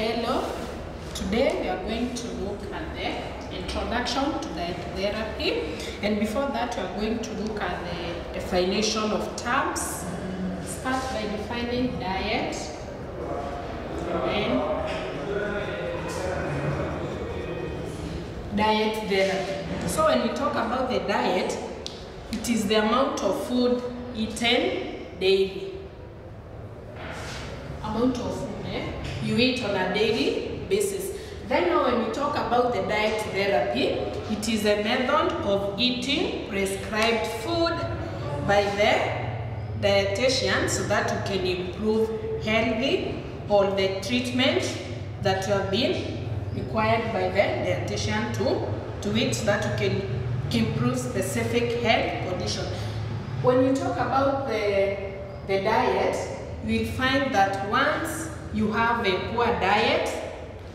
Hello, today we are going to look at the introduction to diet therapy, and before that we are going to look at the definition of terms. Start by defining diet, and diet therapy. So when we talk about the diet, it is the amount of food eaten daily. Amount of food you eat on a daily basis. Then now when we talk about the diet therapy, it is a method of eating prescribed food by the dietitian so that you can improve healthy or the treatment that you have been required by the dietitian to eat so that you can improve specific health condition. When you talk about the diet, you will find that once you have a poor diet,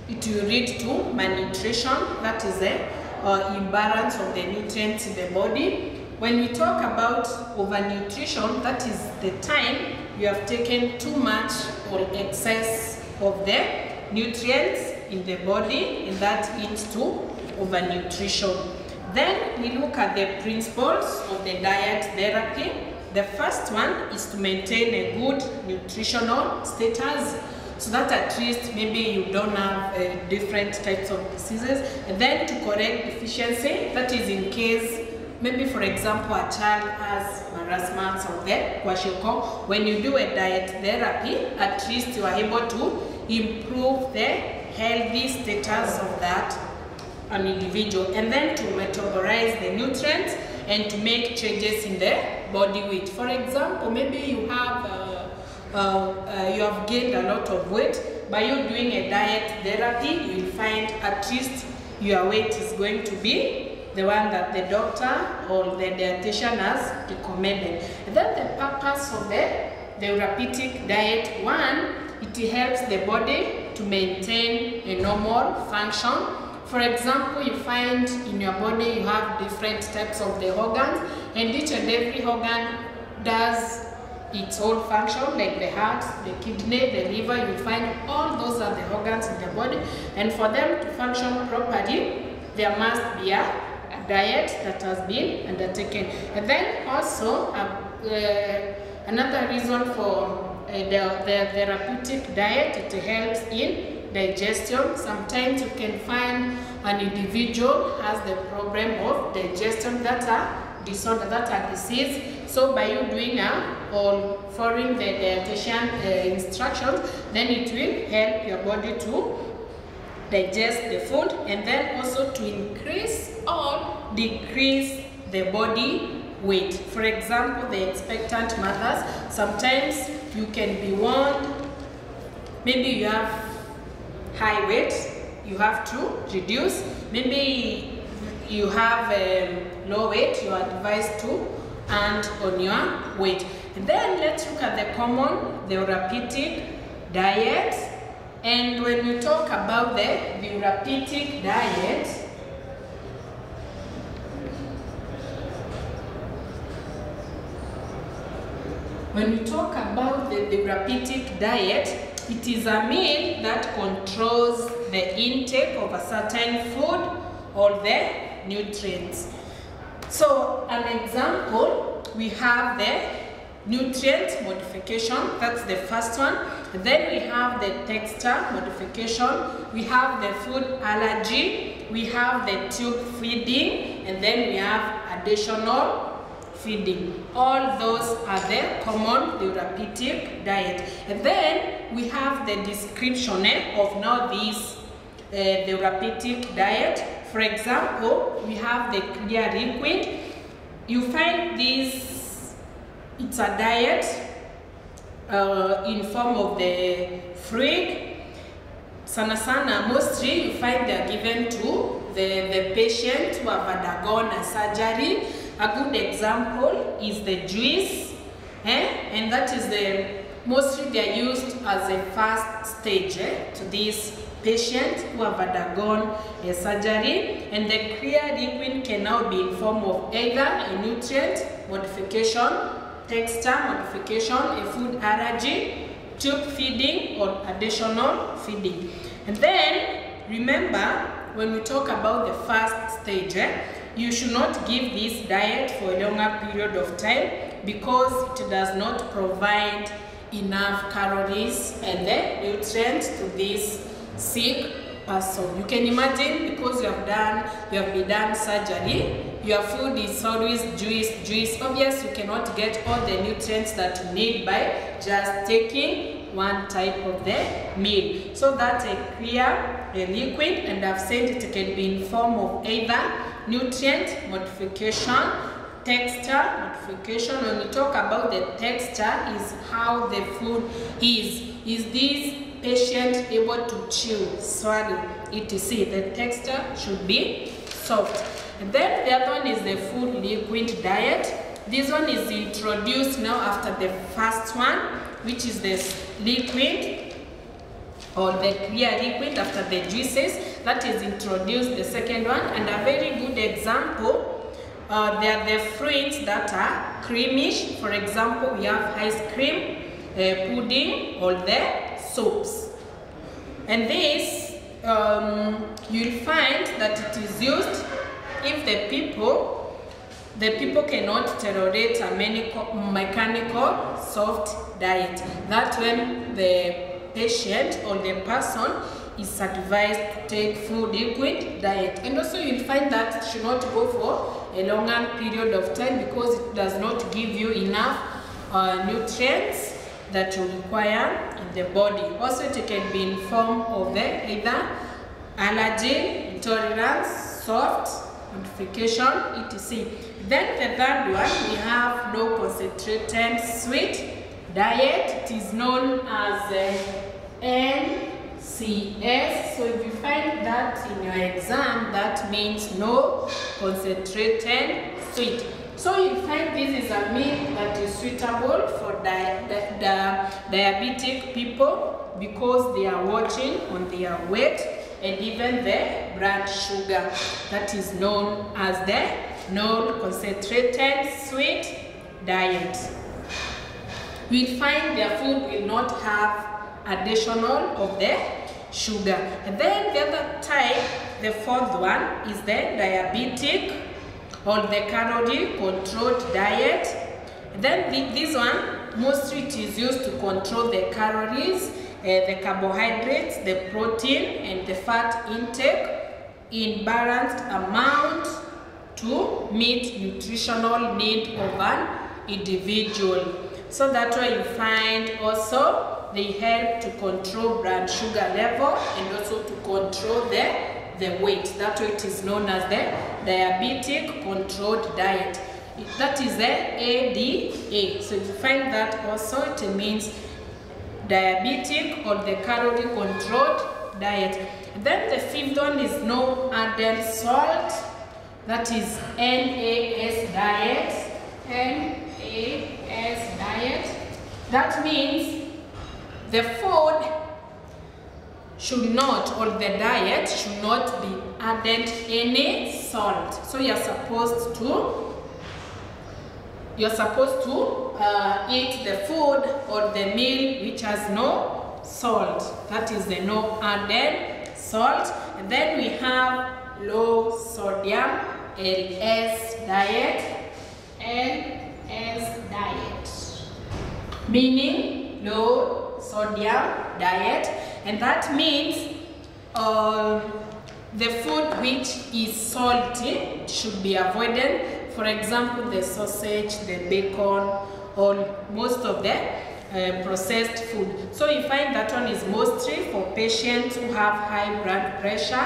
it will lead to malnutrition, that is a imbalance of the nutrients in the body. When we talk about overnutrition, that is the time you have taken too much or excess of the nutrients in the body, and that leads to overnutrition. Then we look at the principles of the diet therapy. The first one is to maintain a good nutritional status, so that at least maybe you don't have different types of diseases. And then to correct deficiency, that is in case, maybe for example, a child has marasmus or the kwashiorkor. When you do a diet therapy, at least you are able to improve the healthy status of that an individual, and then to metabolize the nutrients and to make changes in the body weight. For example, maybe you have gained a lot of weight. By you doing a diet therapy, you will find at least your weight is going to be the one that the doctor or the dietitian has recommended. And then the purpose of the therapeutic diet, one, it helps the body to maintain a normal function. For example, you find in your body you have different types of the organs, and each and every organ does its own function, like the heart, the kidney, the liver. You find all those are the organs in the body, and for them to function properly, there must be a diet that has been undertaken. And then also another reason for the therapeutic diet, it helps in digestion. Sometimes you can find an individual has the problem of digestion, that a disorder, that a disease. So by you doing or following the dietitian instructions, then it will help your body to digest the food, and then also to increase or decrease the body weight. For example, the expectant mothers, sometimes you can be warned, maybe you have high weight, you have to reduce. Maybe you have low weight, you are advised to and on your weight. And then let's look at the common therapeutic diet. And when we talk about the therapeutic diet, it is a meal that controls the intake of a certain food or the nutrients. So an example, we have the nutrient modification, that's the first one. Then we have the texture modification, we have the food allergy, we have the tube feeding, and then we have additional feeding. All those are the common therapeutic diet. And then we have the description of now this therapeutic diet. For example, we have the clear liquid. You find this, it's a diet in form of the fluid. Sana, mostly you find they are given to the patient who have undergone a surgery. A good example is the juice, and that is mostly they are used as a first stage to these patients who have undergone a surgery. And the clear liquid can now be in form of either a nutrient modification, texture modification, a food allergy, tube feeding or additional feeding. And then remember, when we talk about the first stage, you should not give this diet for a longer period of time because it does not provide enough calories and the nutrients to this sick person. You can imagine, because you have been done surgery, your food is always juice. Obviously, you cannot get all the nutrients that you need by just taking one type of the meal. So that's a clear liquid, and I've said it can be in form of either nutrient modification, texture modification. When we talk about the texture, is how the food is. Is this patient able to chew, swallow, etc. The texture should be soft. And then the other one is the full liquid diet. This one is introduced now after the first one, which is the liquid or the clear liquid after the juices. That is introduced the second one. And a very good example, they are the fruits that are creamish. For example, we have ice cream, pudding, or the soups. And this, you'll find that it is used if the people cannot tolerate a mechanical soft diet. That's when the patient or the person is advised to take full liquid diet. And also you'll find that it should not go for a longer period of time because it does not give you enough nutrients that you require in the body. Also, it can be in form of the either allergy, intolerance, soft, modification, etc. Then the third one, we have low concentrated sweet diet. It is known as NCS. So if you find that in your exam, that means no concentrated sweet. So you find this is a meal that is suitable for diabetic people because they are watching on their weight and even the blood sugar. That is known as the non-concentrated sweet diet. We'll find their food will not have additional of the sugar. And then the other type, the fourth one, is the diabetic or the calorie controlled diet. Then this one, mostly it is used to control the calories, the carbohydrates, the protein, and the fat intake in balanced amount to meet nutritional need of an individual. So that's why you find also they help to control blood sugar level and also to control the weight. That's why it is known as the diabetic controlled diet. That is the ADA. So if you find that also, it means diabetic or the calorie controlled diet. Then the fifth one is no added salt. That is NAS diet. NAS diet. That means the food should not, or the diet should not be added any salt. So you're supposed to eat the food or the meal which has no salt. That is the no added salt. And then we have low sodium LS diet. LS diet, meaning low sodium diet. And that means the food which is salty should be avoided. For example, the sausage, the bacon, or most of the processed food. So you find that one is mostly for patients who have high blood pressure,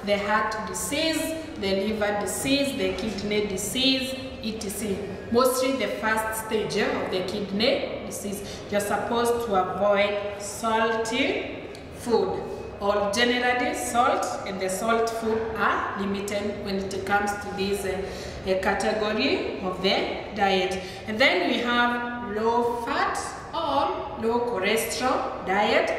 the heart disease, the liver disease, the kidney disease, etc. Mostly the first stage of the kidney disease. You're supposed to avoid salty food, or generally salt and the salt food are limited when it comes to this category of the diet. And then we have low fat or low cholesterol diet.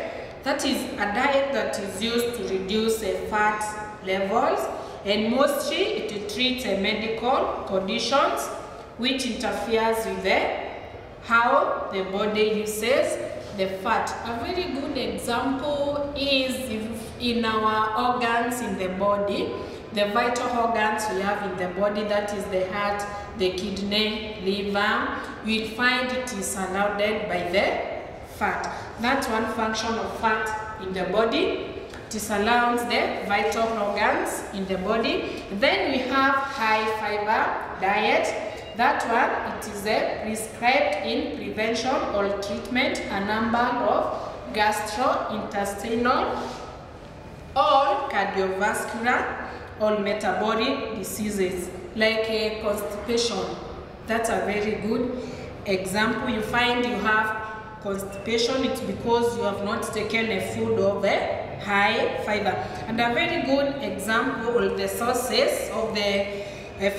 That is a diet that is used to reduce fat levels, and mostly it treats medical conditions which interferes with how the body uses the fat. A very good example is in our organs in the body, the vital organs we have in the body, that is the heart, the kidney, liver, you will find it is surrounded by the fat. That's one function of fat in the body. It surrounds the vital organs in the body. Then we have high fiber diet. That one, it is prescribed in prevention or treatment a number of gastrointestinal or cardiovascular or metabolic diseases like constipation. That's a very good example. You find you have constipation, it's because you have not taken a food of a high fiber. And a very good example of the sources of the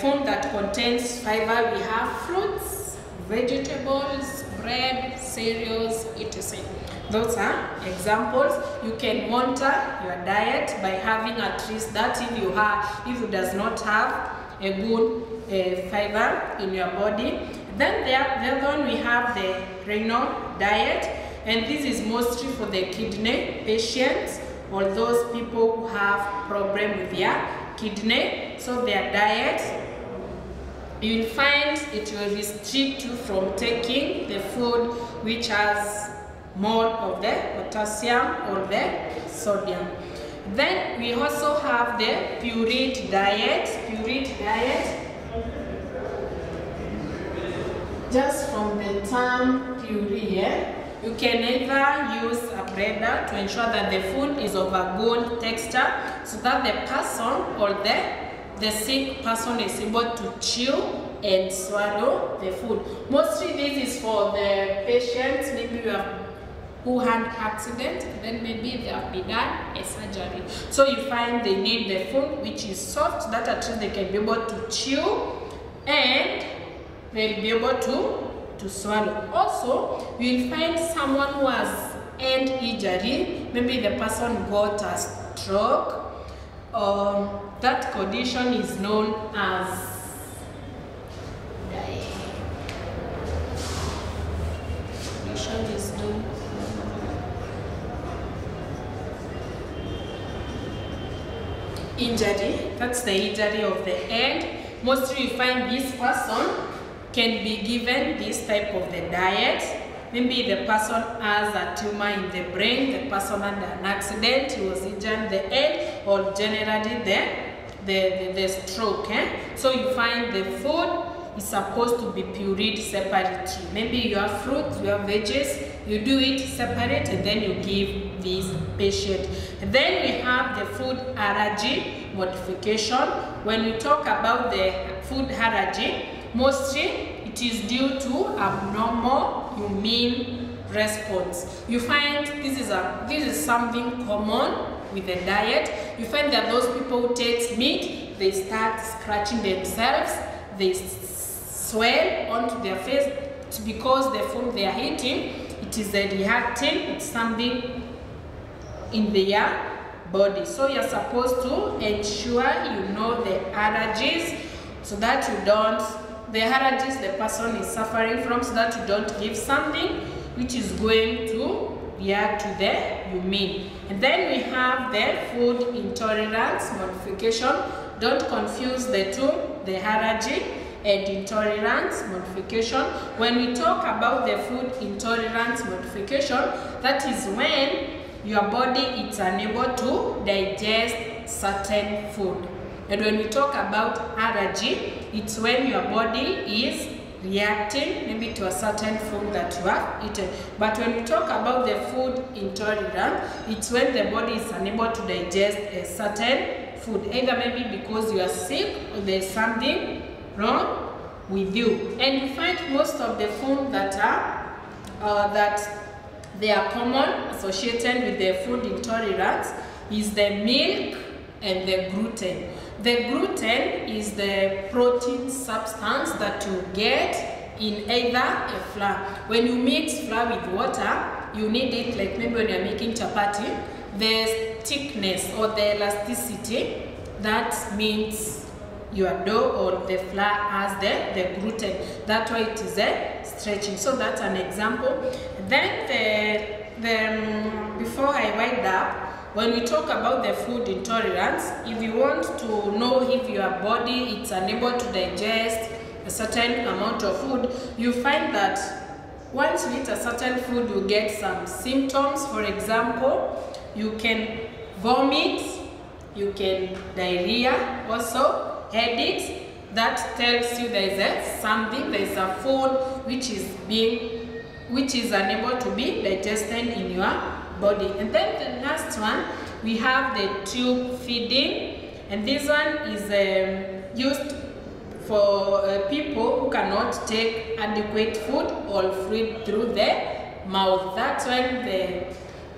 food that contains fiber, we have fruits, vegetables, bread, cereals, etc. Those are examples. You can monitor your diet by having at least that if you does not have a good fiber in your body. Then the other one, we have the renal diet, and this is mostly for the kidney patients or those people who have problem with their kidney. So their diet, you will find it will restrict you from taking the food which has more of the potassium or the sodium. Then we also have the pureed diet. Pureed diet, just from the term puree, you can either use a blender to ensure that the food is of a good texture so that the person or the sick person is able to chew and swallow the food. Mostly this is for the patients, maybe you have who had accident, then maybe they have been done a surgery. So you find they need the food which is soft, that at least they can be able to chew and they'll be able to swallow. Also, you will find someone who has end injury, maybe the person got a stroke, that condition is known as injury. That's the injury of the end. Mostly you find this person can be given this type of the diet. Maybe the person has a tumor in the brain, the person had an accident, he was injured the head, or generally the stroke. So you find the food is supposed to be pureed separately. Maybe you have fruits, you have veggies, you do it separate and then you give this patient. And then we have the food allergy modification. When we talk about the food allergy, mostly it is due to abnormal immune response. You find this is something common with the diet. You find that those people who take meat, they start scratching themselves, they swell onto their face. It's because the food they are eating, it is reacting with something in their body. So you're supposed to ensure you know the allergies so that you don't, the allergies the person is suffering from, so that you don't give something which is going to react to the immune. And then we have the food intolerance modification. Don't confuse the two, the allergy and intolerance modification. When we talk about the food intolerance modification, that is when your body is unable to digest certain food. And when we talk about allergy, it's when your body is reacting maybe to a certain food that you have eaten. But when we talk about the food intolerance, it's when the body is unable to digest a certain food, either maybe because you are sick or there's something wrong with you. And you find most of the food that they are common associated with the food intolerance is the milk and the gluten. The gluten is the protein substance that you get in either a flour. When you mix flour with water, you need it, like maybe when you're making chapati, the thickness or the elasticity, that means your dough or the flour has the gluten. That's why it is stretching. So that's an example. Then before I wind up, when we talk about the food intolerance, if you want to know if your body is unable to digest a certain amount of food, you find that once you eat a certain food, you get some symptoms. For example, you can vomit, you can diarrhea, also headaches. That tells you there is something, there is a food which is unable to be digested in your body. And then the last one, we have the tube feeding, and this one is used for people who cannot take adequate food or fluid through the mouth. That's when the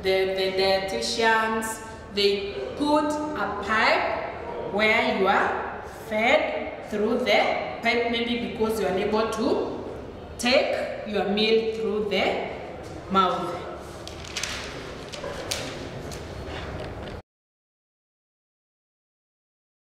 dietitians, they put a pipe where you are fed through the pipe, maybe because you are unable to take your meal through the mouth.